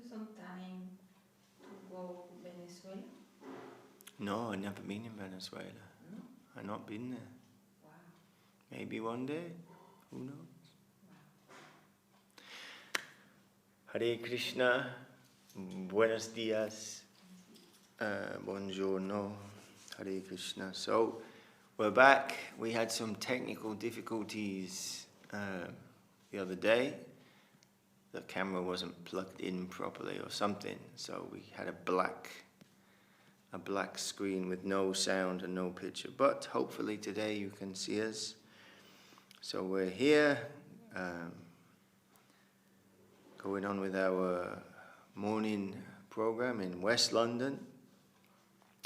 some time to go to Venezuela? No, I've never been in Venezuela. No? I've not been there. Wow. Maybe one day. Who knows? Wow. Hare Krishna. Buenos dias. Buongiorno. Hare Krishna. So, we're back. We had some technical difficulties the other day. The camera wasn't plugged in properly or something, so we had a black screen with no sound and no picture. But hopefully today you can see us. So we're here, going on with our morning program in West London,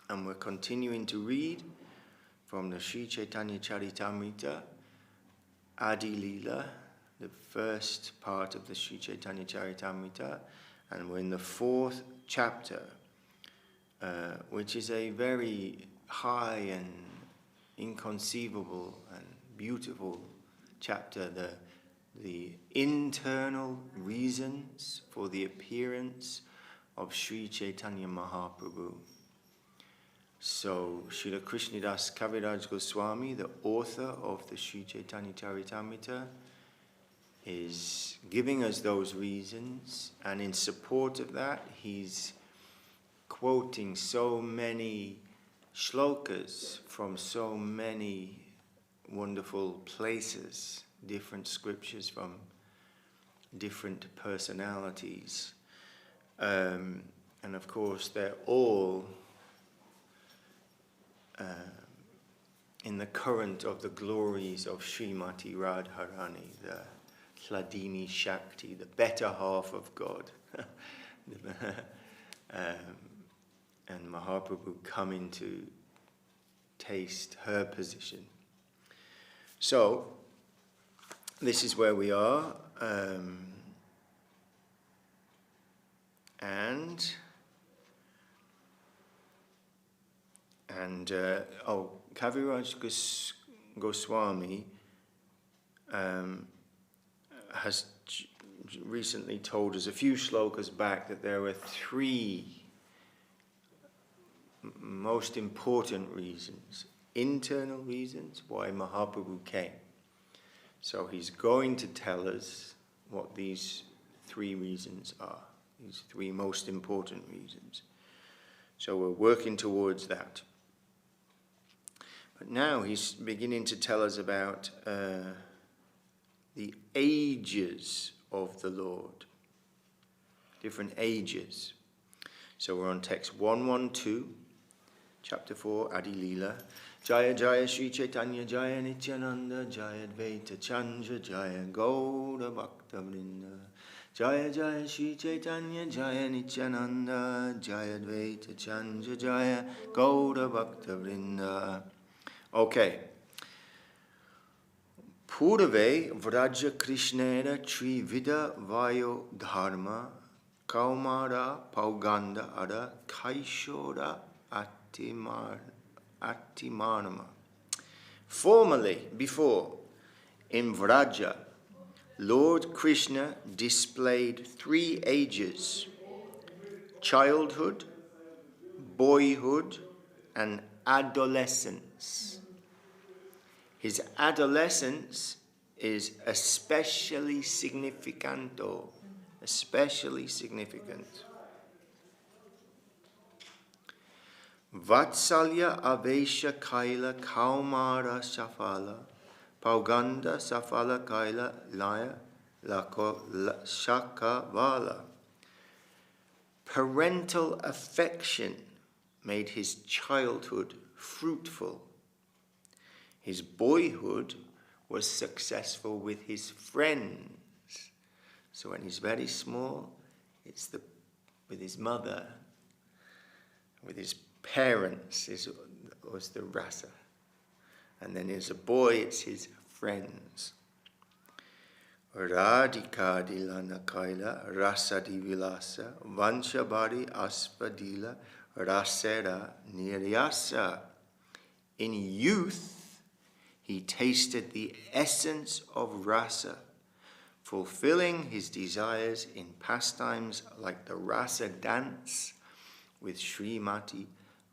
and we're continuing to read from the Sri Chaitanya Charitamrita, Adi Leela, the first part of the Sri Chaitanya Charitamrita, and we're in the 4th chapter, which is a very high and inconceivable and beautiful chapter, the internal reasons for the appearance of Sri Chaitanya Mahaprabhu. So, Srila Krishnadas Kaviraj Goswami, the author of the Sri Chaitanya Charitamrita, is giving us those reasons, and in support of that, he's quoting so many shlokas from so many wonderful places, different scriptures from different personalities. And of course, they're all in the current of the glories of Srimati Radharani, the Hladini Shakti, the better half of God. And Mahaprabhu coming to taste her position. So, this is where we are. Kaviraj Goswami has recently told us a few shlokas back that there were 3 most important reasons, internal reasons why Mahaprabhu came. So he's going to tell us what these 3 reasons are, these 3 most important reasons. So we're working towards that. But now he's beginning to tell us about the ages of the Lord, different ages. So we're on text 112, chapter 4, Adi Leela. Jaya Jaya Sri Chaitanya Jaya Nityananda Jaya Advaita Chandra Jaya Gaura Bhakta Vrinda. Jaya Jaya Sri Chaitanya Jaya Nityananda Jaya Advaita Chandra Jaya Gaura Bhakta Vrinda. Okay. Purave Vraja Krishnera Trivida Vayo Dharma Kaumara Pauganda Ada Kaishora Atimarama. Formerly, before, in Vraja, Lord Krishna displayed 3 ages: childhood, boyhood, and adolescence. His adolescence is especially significant, especially significant. Vatsalya Avesha Kaila Kaumara Safala Pauganda Safala Kaila Laya Shakavala. Parental affection made his childhood fruitful. His boyhood was successful with his friends. So when he's very small, it's with his mother, with his parents was the rasa. And then as a boy, it's his friends. Radhika Dilana Kaila Rasadi Vilasa Vanshabari Aspadila Rasera Niryasa. In youth, he tasted the essence of rasa, fulfilling his desires in pastimes like the rasa dance with Srimati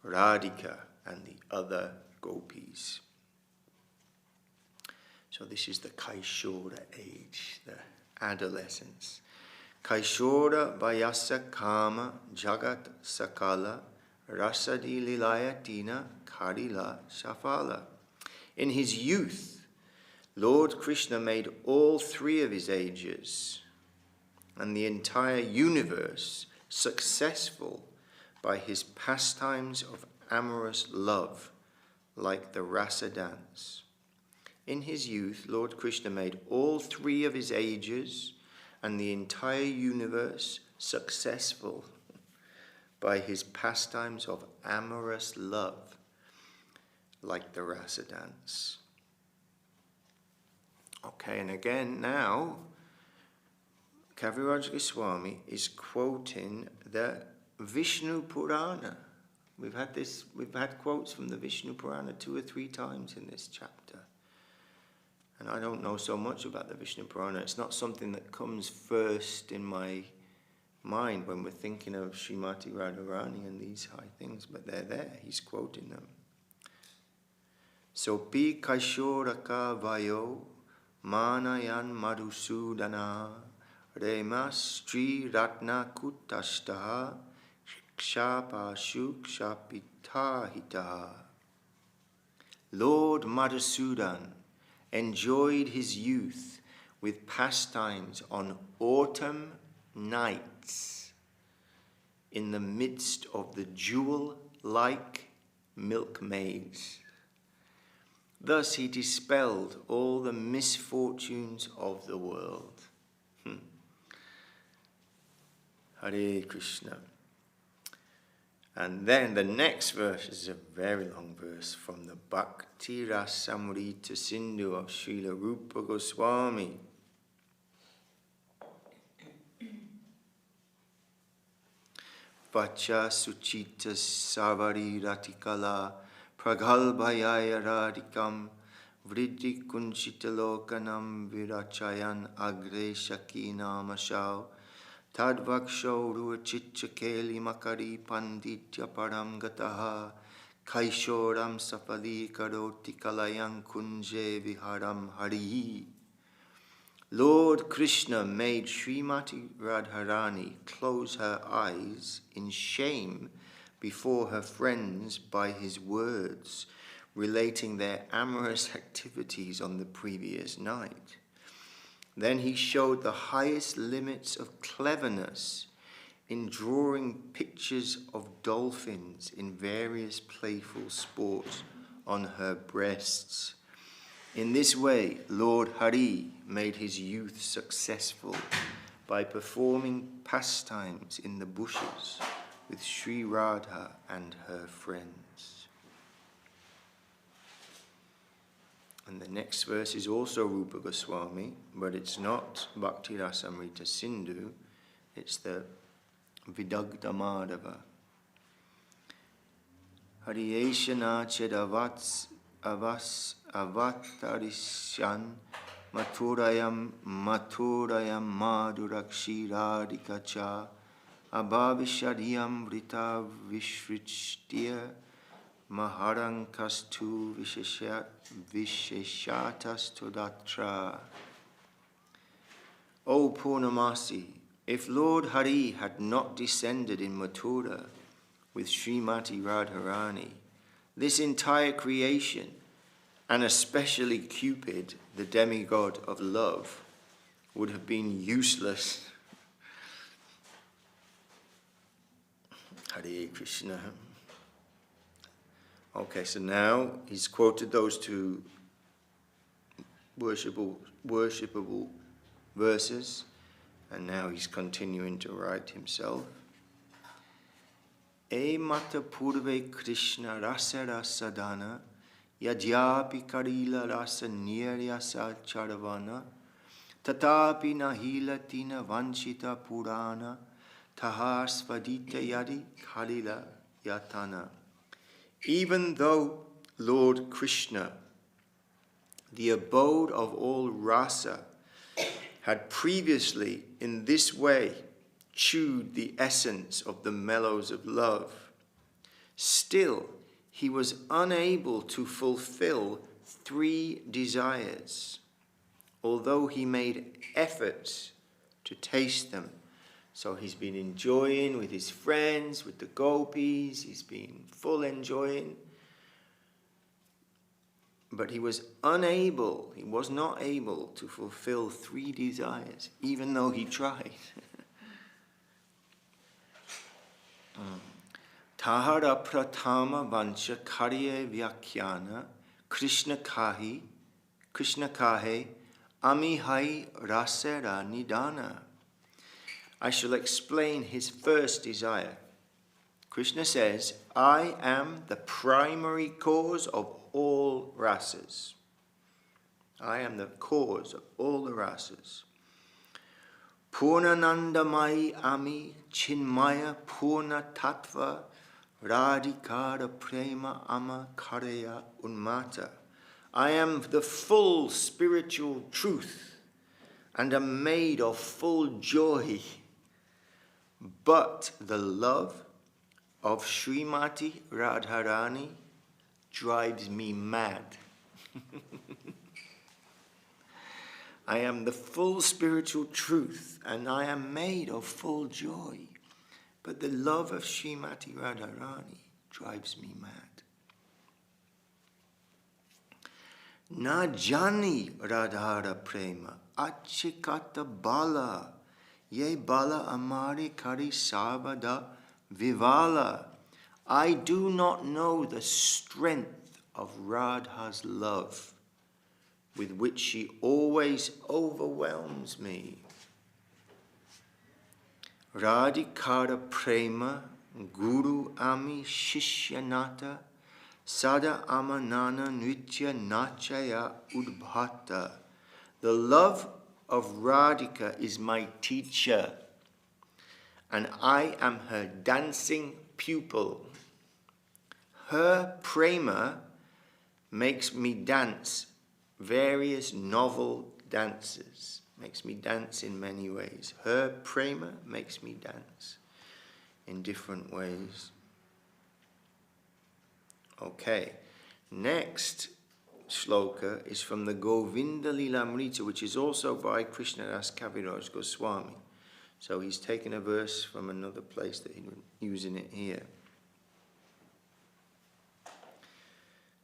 Radhika and the other gopis. So this is the Kaishora age, the adolescence. Kaishora Vayasa Kama Jagat Sakala Rasadi Lilayatina Karila Safala. In his youth, Lord Krishna made all three of his ages and the entire universe successful by his pastimes of amorous love, like the rasa dance. In his youth, Lord Krishna made all three of his ages and the entire universe successful by his pastimes of amorous love, like the rasa dance. Okay, and again now, Kaviraj Goswami is quoting the Vishnu Purana. We've had quotes from the Vishnu Purana 2 or 3 times in this chapter. And I don't know so much about the Vishnu Purana. It's not something that comes first in my mind when we're thinking of Srimati Radharani and these high things, but they're there. He's quoting them. So pi kaishoraka vayo manayan madhusudana remas tri ratna kutashtaha kshapashu kshapitahitaha. Lord Madhusudan enjoyed his youth with pastimes on autumn nights in the midst of the jewel-like milkmaids. Thus he dispelled all the misfortunes of the world. Hare Krishna. And then the next verse is a very long verse from the Bhakti Rasamrita Sindhu of Srila Rupa Goswami. Vacha Suchita Savari Ratikala Pragalbhayaya Radikam Vriddhi Kunchitalokanam Virachayan Agre Shakinamashau Tadvaksho Ch.Ch. Keli Makari Panditya Paramgataha Kaishoram Sapali Karoti Kalayang Kunje Viharam Hari. Lord Krishna made Srimati Radharani close her eyes in shame before her friends by his words, relating their amorous activities on the previous night. Then he showed the highest limits of cleverness in drawing pictures of dolphins in various playful sports on her breasts. In this way, Lord Hari made his youth successful by performing pastimes in the bushes with Sri Radha and her friends. And the next verse is also Rupa Goswami, but it's not Bhakti Rasamrita Sindhu, it's the Vidagdha Madhava. Hariyeshana chedavats avatarisyan mathurayam madhurakshirādhikacha abhavishadiyam vrita vishrichtya maharankastu visheshatastuddhatra. O Purnamasi, if Lord Hari had not descended in Mathura with Srimati Radharani, this entire creation, and especially Cupid, the demigod of love, would have been useless. Hare Krishna. Okay, so now he's quoted those two worshipable verses, and now he's continuing to write himself. E mata purve Krishna rasa rasadana yajyapi karila rasa niryasa charavana tatapi nahila tina vanchita purana tahar svadita yadi karila yatana. Even though Lord Krishna, the abode of all rasa, had previously in this way chewed the essence of the mellows of love, still he was unable to fulfill 3 desires, although he made efforts to taste them. So he's been enjoying with his friends, with the gopis, he's been full enjoying. But he was not able to fulfill 3 desires, even though he tried. Tahara pratama vancha karye vyakhyana Krishna kahe amihai rasera nidana. I shall explain his first desire. Krishna says, I am the primary cause of all rasas. I am the cause of all the rasas. Purnanandamai ami chinmaya purna tattva radhikara prema ama karya unmata. I am the full spiritual truth and am made of full joy. But the love of Srimati Radharani drives me mad. I am the full spiritual truth and I am made of full joy. But the love of Srimati Radharani drives me mad. Na jani Radhara prema achikata bala ye bala amari kari sarvada vivala. I do not know the strength of Radha's love, with which she always overwhelms me. Radhikara prema guru ami shishyanata sada amanana nritya nachaya udbhata. The love of Radhika is my teacher, and I am her dancing pupil. Her prema makes me dance various novel dances, makes me dance in many ways. Her prema makes me dance in different ways. Okay, next shloka is from the Govinda Lilamrita, which is also by Krishnadas Kaviraj Goswami. So he's taken a verse from another place that he's using it here.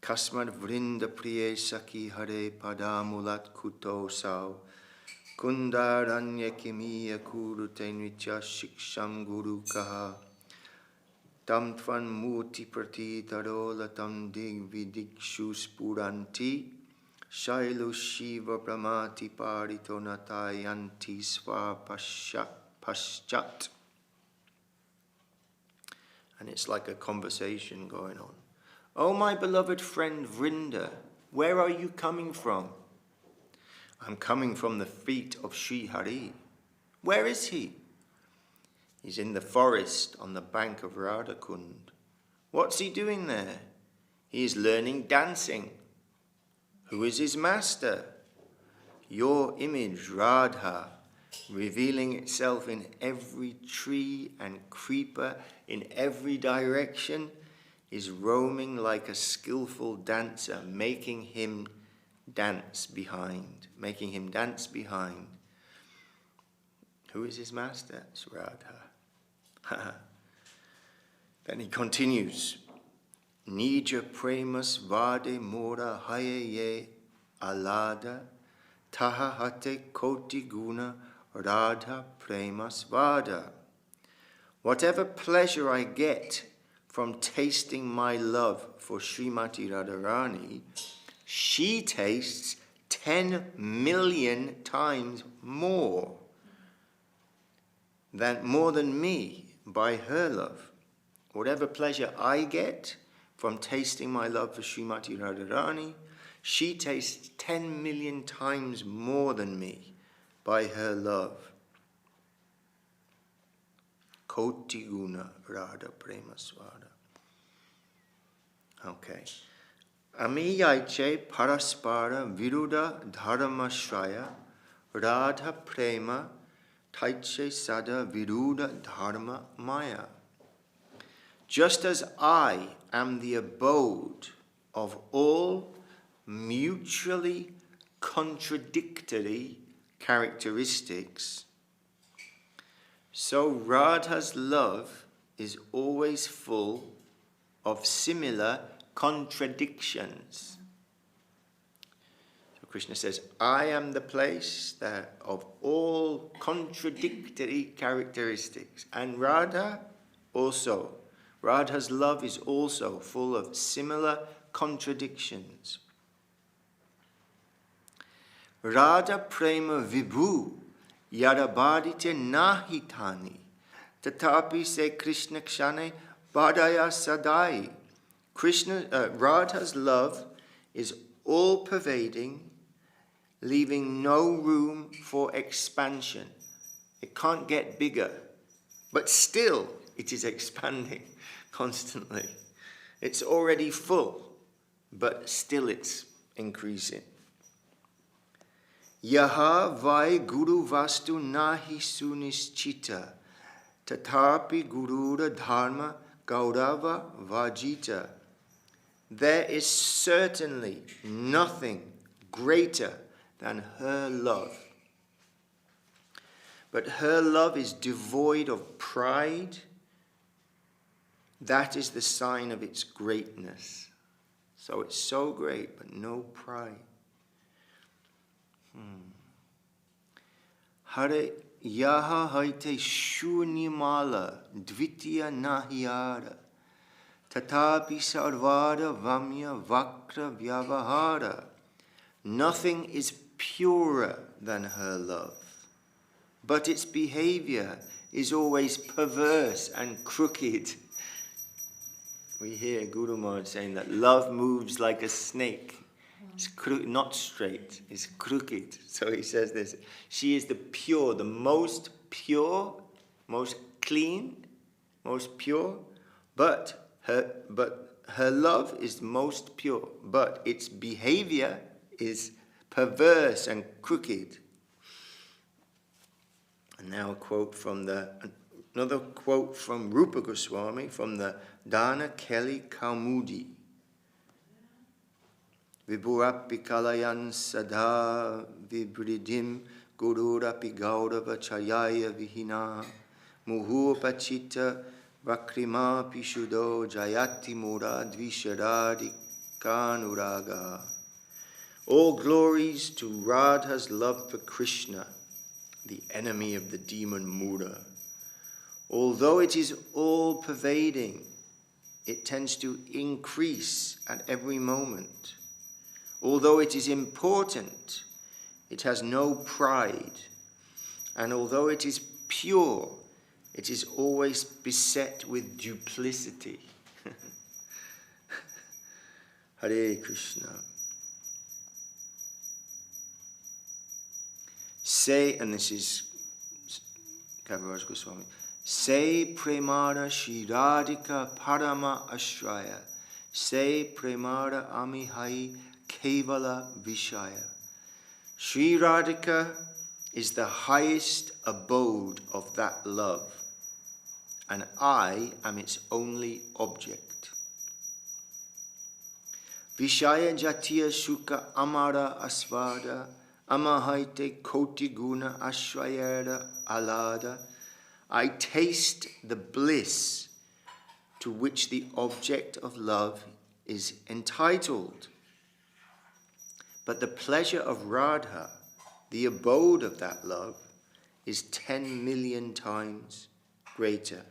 Kasmad vrinda priye saki hare padamulat kuto sao kundaranya kimiya kurute nritya shiksham guru kaha tam tvan muti prati tarola tam dig vidikshu spuranti shailu shiva brahmati parito natayanti sva paschat. And it's like a conversation going on. Oh, my beloved friend Vrinda, where are you coming from? I'm coming from the feet of Sri Hari. Where is he? He's in the forest on the bank of Radhakund. What's he doing there? He is learning dancing. Who is his master? Your image, Radha, revealing itself in every tree and creeper, in every direction, is roaming like a skillful dancer, making him dance behind. Who is his master? It's Radha. Then he continues. Nija premas vade mora haye alada taha hate koti guna radha premas vada. Whatever pleasure I get from tasting my love for Srimati Radharani, she tastes 10 million times more than me by her love. Whatever pleasure I get from tasting my love for Srimati Radharani, she tastes 10 million times more than me by her love. Koti guna radha prema swada. Okay. Amiyache paraspara viruda dharmashraya Radha prema Ch.Ch sada viruddha dharma maya. Just as I am the abode of all mutually contradictory characteristics, so Radha's love is always full of similar contradictions. So Krishna says, I am the place of all contradictory characteristics. And Radha also. Radha's love is also full of similar contradictions. Radha prema vibhu yarabadite nahitani tatapi se Krishna kshane badaya sadai. Radha's love is all-pervading, leaving no room for expansion. It can't get bigger, but still it is expanding constantly. It's already full, but still it's increasing. Yaha vai guru vastu nahi sunischita tatapi gurura dharma gaurava vajita. There is certainly nothing greater than her love. But her love is devoid of pride. That is the sign of its greatness. So it's so great, but no pride. Hare yaha haite shunyamala dvitiya nahyara tatapi sarvara vamya vakra vyavahara. Nothing is purer than her love, but its behavior is always perverse and crooked. We hear Guru Maharaj saying that love moves like a snake. It's not straight, it's crooked. So he says this, she is the pure, the most pure, most clean, most pure, but her love is most pure, but its behavior is perverse and crooked. And now another quote from Rupa Goswami from the Dana Kelly Kaumudi. Vibhurapi kalayan sada vibridhim gururapi gaurava chayaya vihina muhupachita vakrima pishudo jayati mura dvisharadi kanuraga. All glories to Radha's love for Krishna, the enemy of the demon Mura. Although it is all-pervading, it tends to increase at every moment. Although it is important, it has no pride. And although it is pure, it is always beset with duplicity. Hare Krishna. Say, and this is Kaviraj Goswami, say premara Shri Radhika Parama Ashraya, say premara Amihai Kevala Vishaya. Shri Radhika is the highest abode of that love, and I am its only object. Vishaya Jatiya Shuka Amara Asvada Amahaite Koti Guna Ashrayada Alada. I taste the bliss to which the object of love is entitled. But the pleasure of Radha, the abode of that love, is 10 million times greater.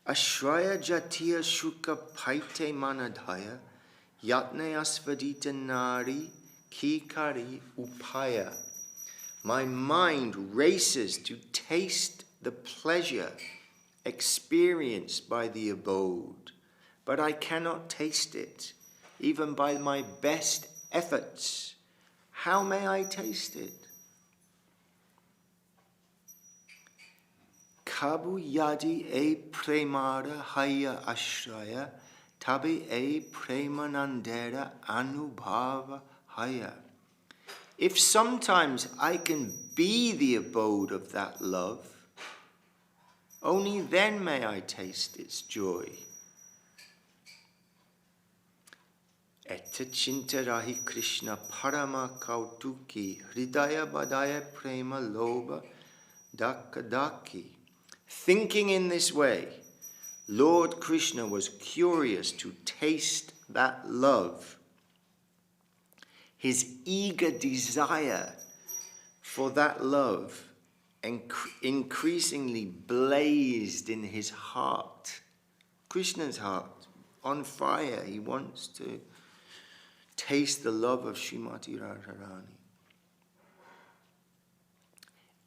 Ashraya Jatiya Shuka Paite Manadhaya Yatne Asvadita Nari Kikari Upaya. My mind races to taste the pleasure experienced by the abode, but I cannot taste it, even by my best efforts. How may I taste it? Kabu yadi e premara haya ashraya, tabi e premanandera anubhava haya. If sometimes I can be the abode of that love, only then may I taste its joy. Etta chintarahi Krishna parama kautuki hridaya badaya prema loba dakadaki. Thinking in this way, Lord Krishna was curious to taste that love. His eager desire for that love increasingly blazed in his heart. Krishna's heart, on fire. He wants to taste the love of Srimati Radharani.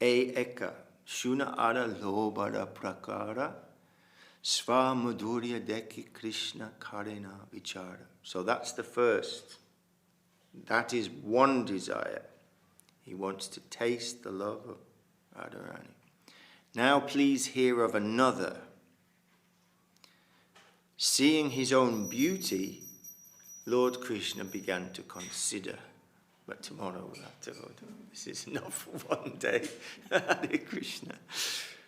E eka shuna ara lobara prakara sva madhurya deki Krishna karena vichara. So that's the first. That is one desire. He wants to taste the love of Radharani. Now please hear of another. Seeing his own beauty, Lord Krishna began to consider. But tomorrow we'll have to go to. This is enough for one day. Hare Krishna.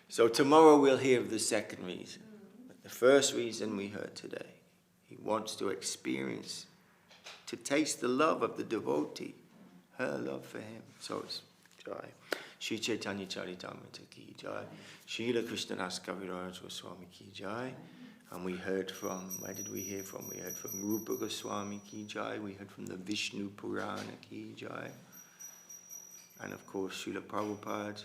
So tomorrow we'll hear of the second reason. But the first reason we heard today. He wants to experience, to taste the love of the devotee. Her love for him. So it's Jai. Ch.Ch. Charitamrita ki Jai. Srila Krishna Das Kaviraj Goswami ki Jai. And we heard from, where did we hear from? We heard from Rupa Goswami ki Jai. We heard from the Vishnu Purana ki Jai. And of course, Srila Prabhupada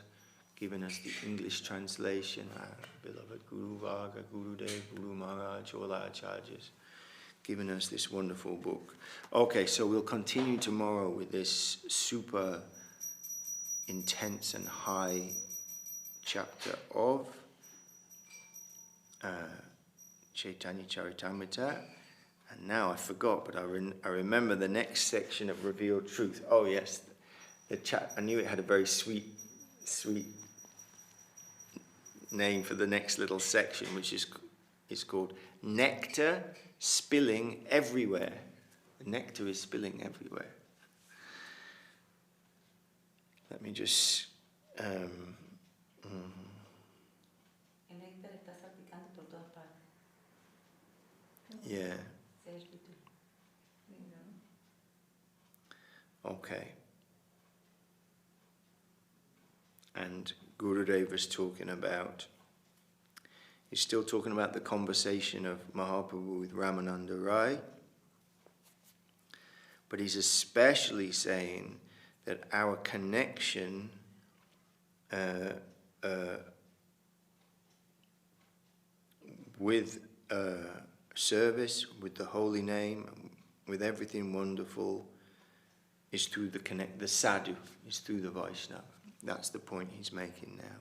giving us the English translation. Our beloved Guru Varga, Guru Dev, Guru Maharaj, all our acharyas, giving us this wonderful book. Okay, so we'll continue tomorrow with this super intense and high chapter of Chaitanya Charitamrita. And now I forgot, but I remember the next section of Revealed Truth. Oh yes, I knew it had a very sweet name for the next little section, which is called Nectar Spilling Everywhere. The nectar is spilling everywhere. Let me just... Yeah. Okay. And Gurudev was talking about, he's still talking about the conversation of Mahaprabhu with Ramananda Rai, but he's especially saying that our connection with service, with the holy name, with everything wonderful, is through the sadhu, is through the Vaishnava. That's the point he's making now.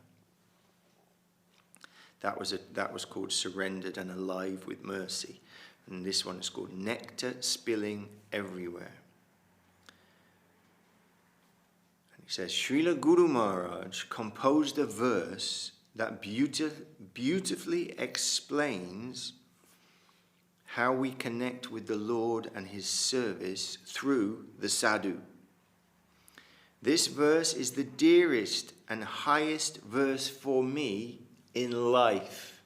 That was called Surrendered and Alive with Mercy. And this one is called Nectar Spilling Everywhere. And he says, Srila Guru Maharaj composed a verse that beautifully explains how we connect with the Lord and his service through the sadhu. This verse is the dearest and highest verse for me in life.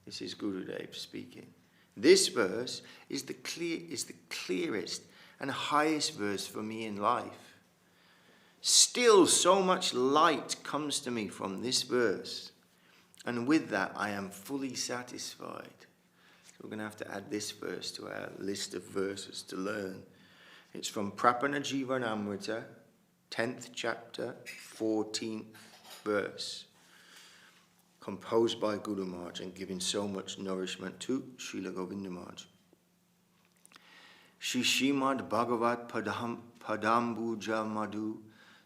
This is Gurudev speaking. This verse is the clearest and highest verse for me in life. Still, so much light comes to me from this verse, and with that I am fully satisfied. We're going to have to add this verse to our list of verses to learn. It's from Prapana Jivanamrita, 10th chapter, 14th verse, composed by Guru Maharaj and giving so much nourishment to Srila Govinda Maharaj. Shri Srimad Bhagavat Padambuja Madhu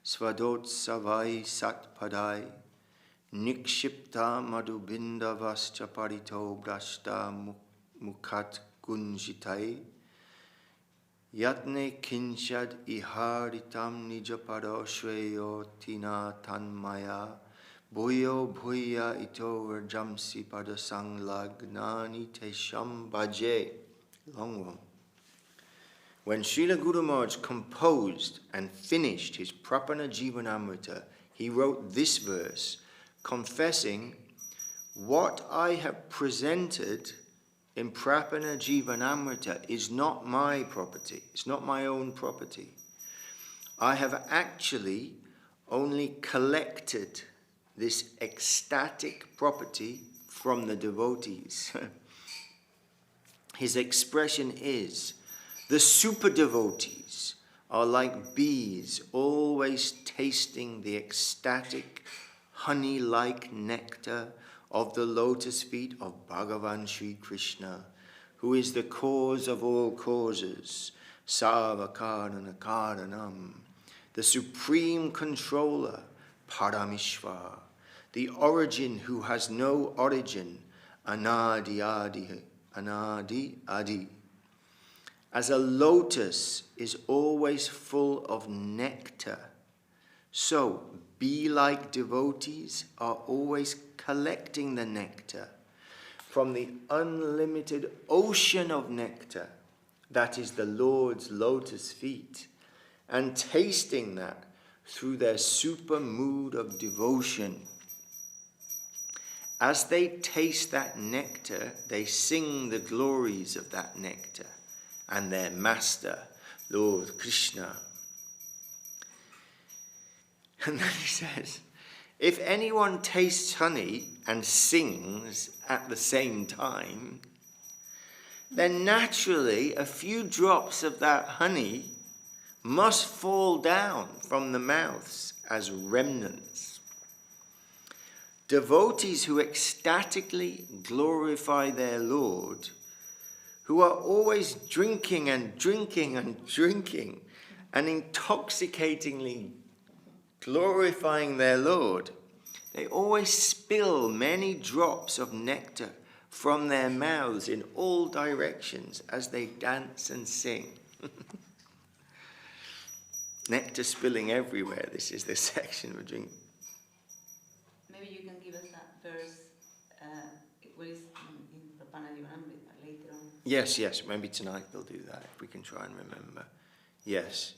Svadot Savai Sat Padai Nikshipta Madhu Bindavascha Parito Brashta Mukhat Gunjitai Yatne Kinshad Iharitam Nijaparo Shreyo Tina Tanmaya Bhuyo Bhuya Ito Rajamsi Padasang Lagnani Tesham Bhaje. Long one. When Srila Guru Maharaj composed and finished his Prapana Jivanamrita, he wrote this verse, confessing, "What I have presented in Prapana Jivanamrita is not my property. It's not my own property. I have actually only collected this ecstatic property from the devotees." His expression is, "The super devotees are like bees, always tasting the ecstatic, honey-like nectar of the lotus feet of Bhagavan Sri Krishna, who is the cause of all causes, Sarva Karana Karanam, the supreme controller, Paramishvara, the origin who has no origin, Anadi Adi, Anadi Adi. As a lotus is always full of nectar, so bee-like devotees are always collecting the nectar from the unlimited ocean of nectar that is the Lord's lotus feet, and tasting that through their super mood of devotion. As they taste that nectar, they sing the glories of that nectar and their master, Lord Krishna." And then he says, if anyone tastes honey and sings at the same time, then naturally a few drops of that honey must fall down from the mouths as remnants. Devotees who ecstatically glorify their Lord, who are always drinking and drinking and drinking and intoxicatingly glorifying their Lord, they always spill many drops of nectar from their mouths in all directions as they dance and sing. Nectar spilling everywhere. This is the section we're drinking. Maybe you can give us that verse, what is in Prapana Jivanamrita later on. Yes, maybe tonight they'll do that, if we can try and remember. Yes.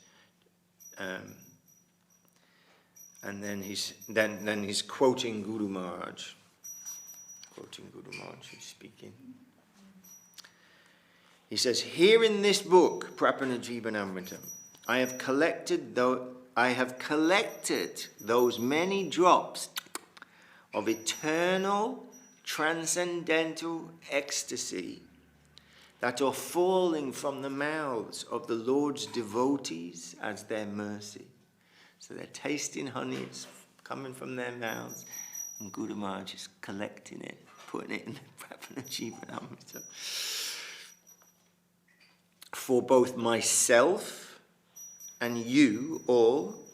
And then he's quoting Guru Maharaj. He's speaking. He says, "Here in this book, Prapana Jivanamrita, I have collected those many drops of eternal, transcendental ecstasy that are falling from the mouths of the Lord's devotees as their mercy." So they're tasting honey, it's coming from their mouths, and Guru Maharaj is collecting it, putting it in the Prapana Jivanamrita. "For both myself and you all,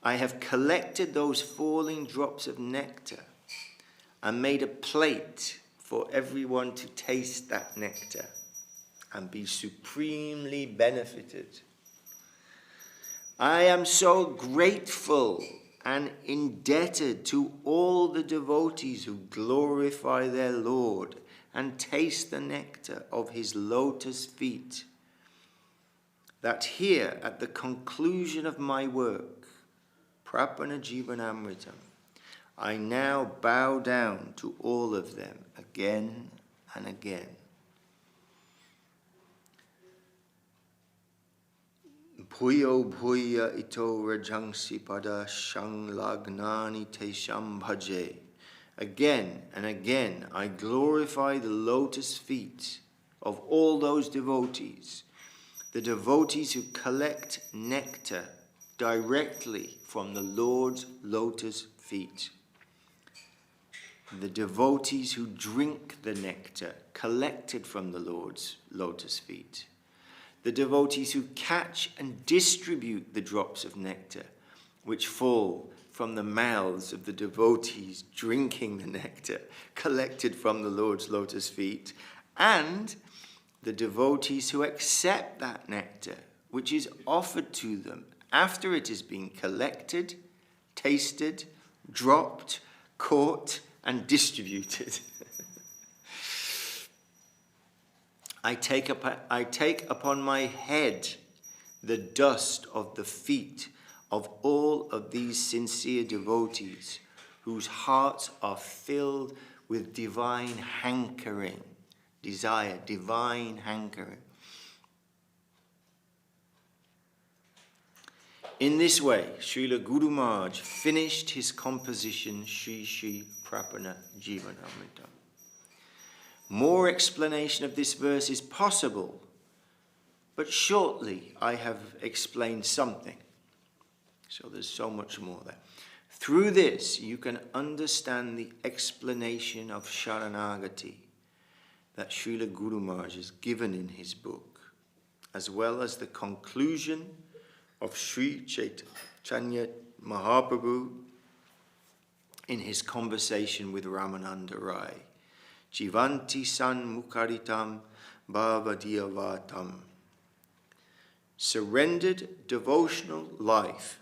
I have collected those falling drops of nectar and made a plate for everyone to taste that nectar and be supremely benefited. I am so grateful and indebted to all the devotees who glorify their Lord and taste the nectar of his lotus feet, that here at the conclusion of my work, Prapana Jivanamritam, I now bow down to all of them again and again. Bhuyo bhuya ito rajangsi pada shang lagnani te shambhaje. Again and again I glorify the lotus feet of all those devotees, the devotees who collect nectar directly from the Lord's lotus feet, the devotees who drink the nectar collected from the Lord's lotus feet, the devotees who catch and distribute the drops of nectar which fall from the mouths of the devotees drinking the nectar collected from the Lord's lotus feet, and the devotees who accept that nectar which is offered to them after it has been collected, tasted, dropped, caught, and distributed. I take upon my head the dust of the feet of all of these sincere devotees whose hearts are filled with divine hankering, desire, divine hankering. In this way, Srila Guru Maharaj finished his composition Ch.Ch. Prapana Jivanamrita. More explanation of this verse is possible, but shortly I have explained something. So there's so much more there. Through this, you can understand the explanation of Sharanagati that Srila Guru Maharaj has given in his book, as well as the conclusion of Sri Chaitanya Mahaprabhu in his conversation with Ramananda Rai. Jivanti san mukaritam bhavadiyavatam. Surrendered devotional life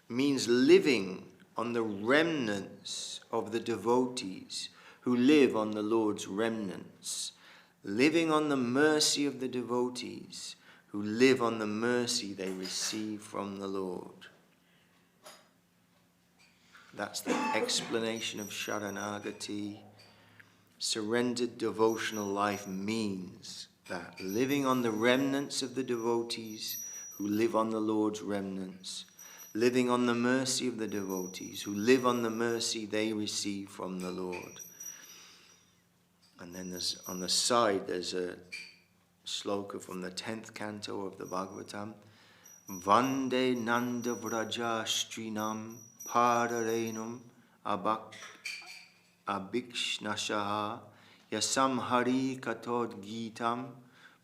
means living on the remnants of the devotees who live on the Lord's remnants, living on the mercy of the devotees who live on the mercy they receive from the Lord. That's the explanation of Sharanagati. Surrendered devotional life means that living on the remnants of the devotees who live on the Lord's remnants, living on the mercy of the devotees who live on the mercy they receive from the Lord. And then there's, on the side, there's a sloka from the 10th canto of the Bhagavatam. Vande Nanda Vraja Strinam Pararenum Abhikshnashaha Yasam Hari Katod Gitam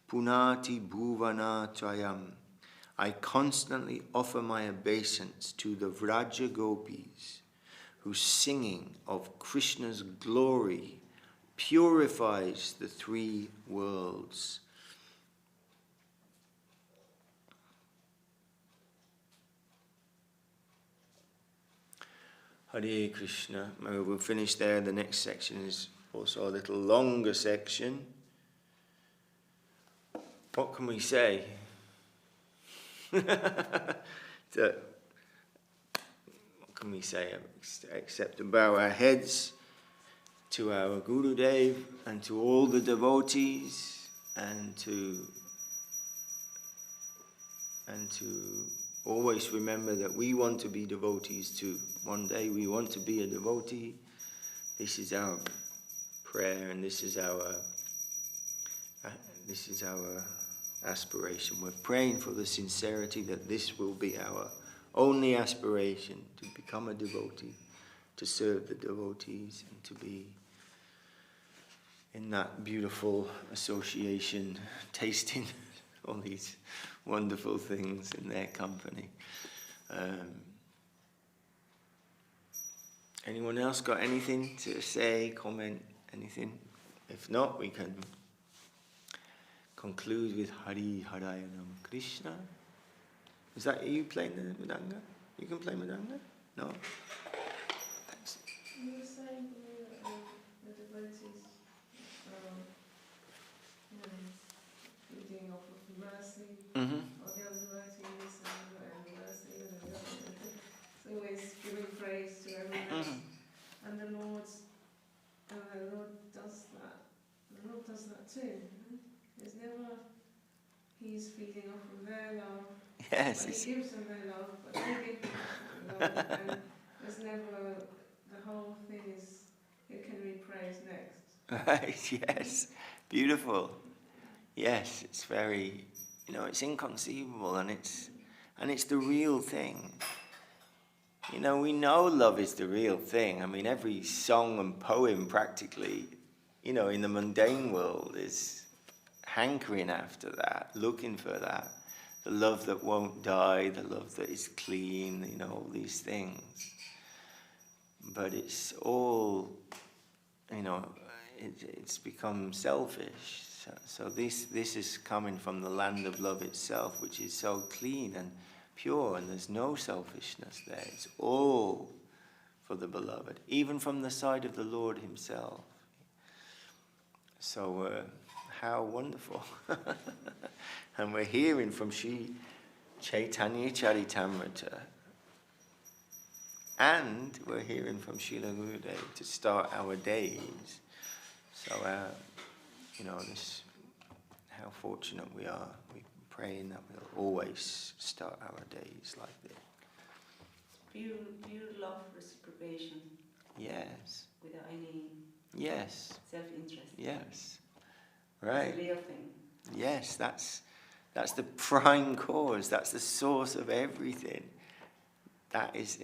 Punati Bhuvana Trayam. I constantly offer my obeisance to the Vraja Gopis, whose singing of Krishna's glory purifies the three worlds. Hare Krishna. Maybe we'll finish there. The next section is also a little longer section. What can we say? What can we say except to bow our heads to our Gurudev and to all the devotees and to always remember that we want to be devotees too. One day we want to be a devotee. This is our prayer and this is our aspiration. We're praying for the sincerity that this will be our only aspiration, to become a devotee, to serve the devotees and to be in that beautiful association, tasting all these wonderful things in their company. Anyone else got anything to say, comment, anything? If not, we can conclude with Hari Harayanam Krishna. Is that you playing the Mridanga? You can play Mridanga? No? Thanks. You were saying the devotees, leading off of mercy, or the other devotees, and mercy, and it's always giving praise to everyone else. And the Lord does that. The Lord does that too. It's never He's feeding off of their love. Yes. But He gives them their love, but they give Him love. And there's never, the whole thing is, who can we praise next? Right, yes. Beautiful. Yes, it's very, it's inconceivable and it's the real thing. We know love is the real thing. I mean, every song and poem practically, in the mundane world is hankering after that, looking for that. The love that won't die, the love that is clean, all these things. But it's all, it's become selfish. So this is coming from the land of love itself, which is so clean and pure, and there's no selfishness there. It's all for the beloved, even from the side of the Lord himself. So how wonderful. And we're hearing from Sri Chaitanya Charitamrita. And we're hearing from Srila Gurudev to start our days. So, this, how fortunate we are. We're praying that we'll always start our days like this. Pure love, reciprocation. Yes. Without any self-interest. Yes. Right. It's a real thing. Yes, that's the prime cause. That's the source of everything. That is,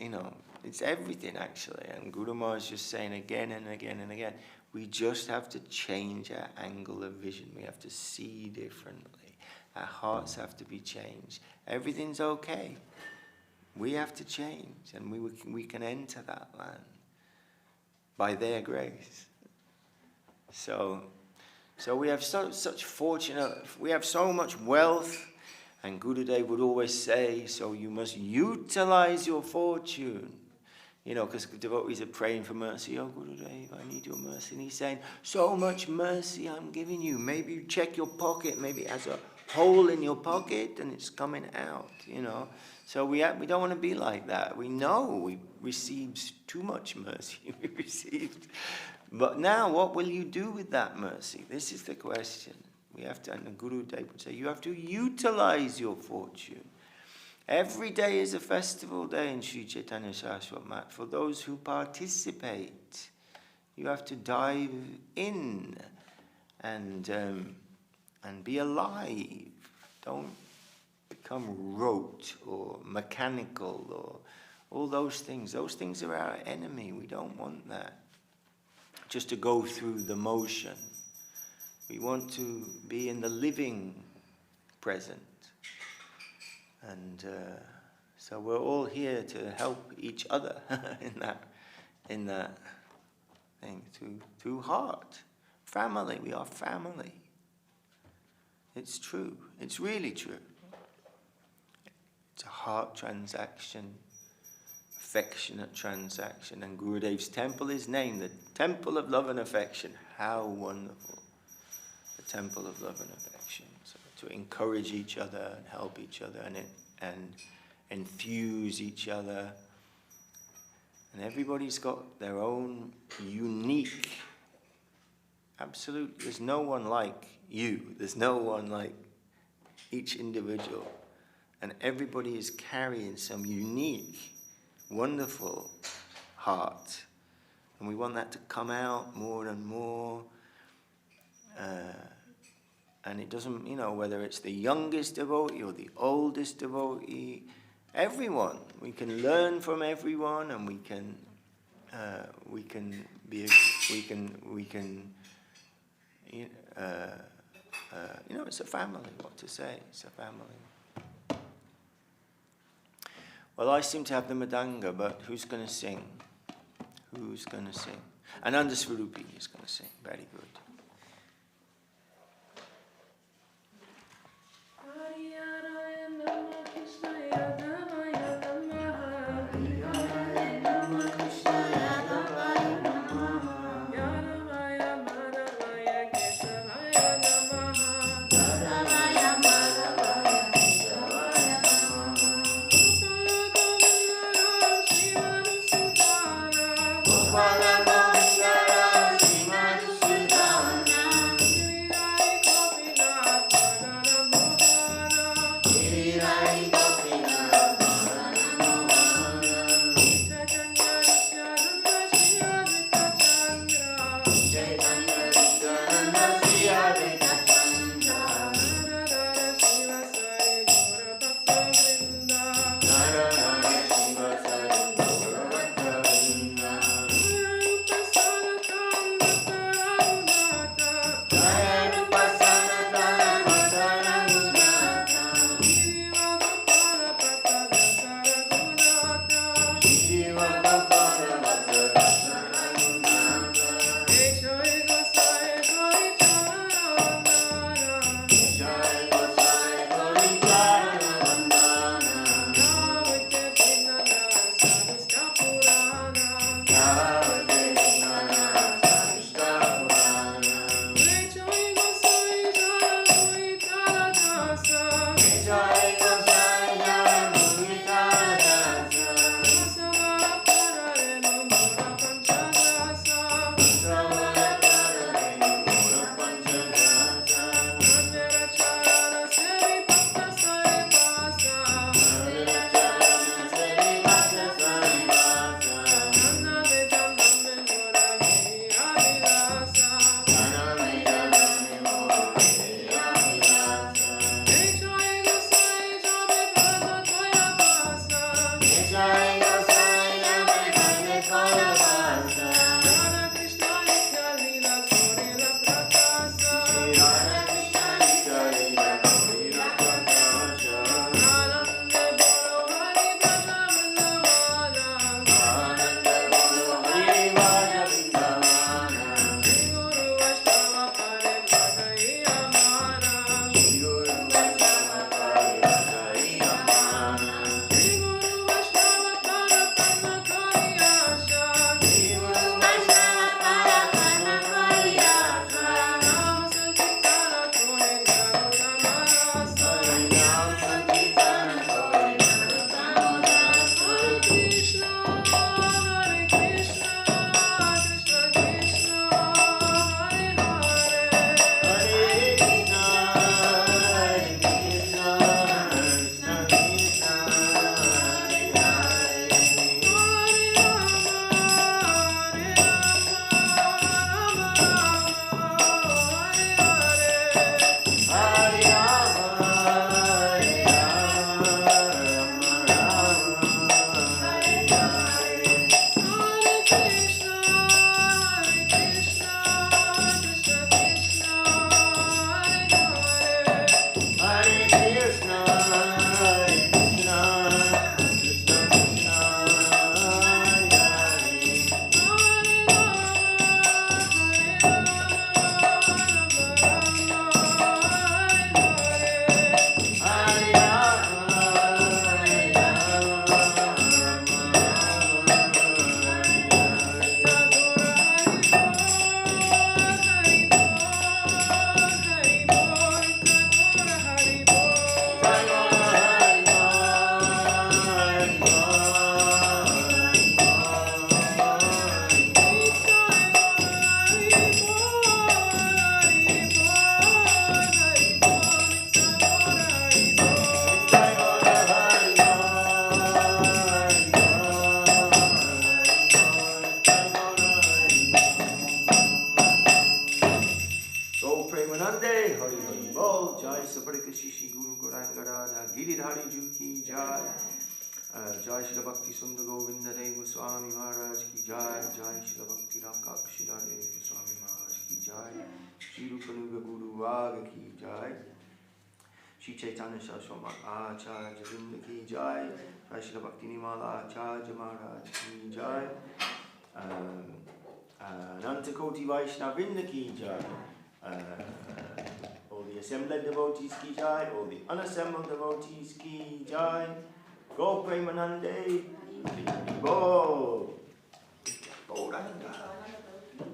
it's everything actually. And Guru Maharaj is just saying again and again and again, we just have to change our angle of vision. We have to see differently. Our hearts have to be changed. Everything's okay. We have to change, and we can enter that land by their grace. So we have such fortunate, we have so much wealth, and Gurudev would always say, so you must utilize your fortune. Because devotees are praying for mercy. Oh, Gurudev, I need your mercy. And he's saying, so much mercy I'm giving you. Maybe you check your pocket. Maybe it has a hole in your pocket and it's coming out, So we don't want to be like that. We know we received too much mercy. But now what will you do with that mercy? This is the question. We have to, and the Gurudev would say, you have to utilize your fortune. Every day is a festival day in Sri Chaitanya Saraswati Mat for those who participate. You have to dive in and be alive. Don't become rote or mechanical or all those things. Those things are our enemy. We don't want that. Just to go through the motion. We want to be in the living present. And so we're all here to help each other in that thing, through heart. Family, we are family. It's true. It's really true. It's a heart transaction, affectionate transaction. And Gurudev's temple is named the Temple of Love and Affection. How wonderful. The Temple of Love and Affection. So to encourage each other and help each other and infuse each other. And everybody's got their own unique, absolute, there's no one like you. There's no one like each individual. And everybody is carrying some unique, wonderful heart. And we want that to come out more and more. And it doesn't, whether it's the youngest devotee or the oldest devotee, everyone. We can learn from everyone, and it's a family. What to say? It's a family. Well, I seem to have the Madanga, but who's going to sing? Who's going to sing? Ananda Swarupi is going to sing. Very good. Gopala Gopala Sri Madhusudana Shri Rupanuga Guru Raga Ki Jai, Shri Chaitanya Saraswati Acharya Vrinda Ki Jai, Jai Shri Bhakti Nimala Acharya Maharaj Ki Jai, Ananta Koti Vaishnava Vrinda Ki Jai, all the assembled devotees Ki Jai, all the unassembled devotees Ki Jai, Go Premanande, Go, Go Ranga.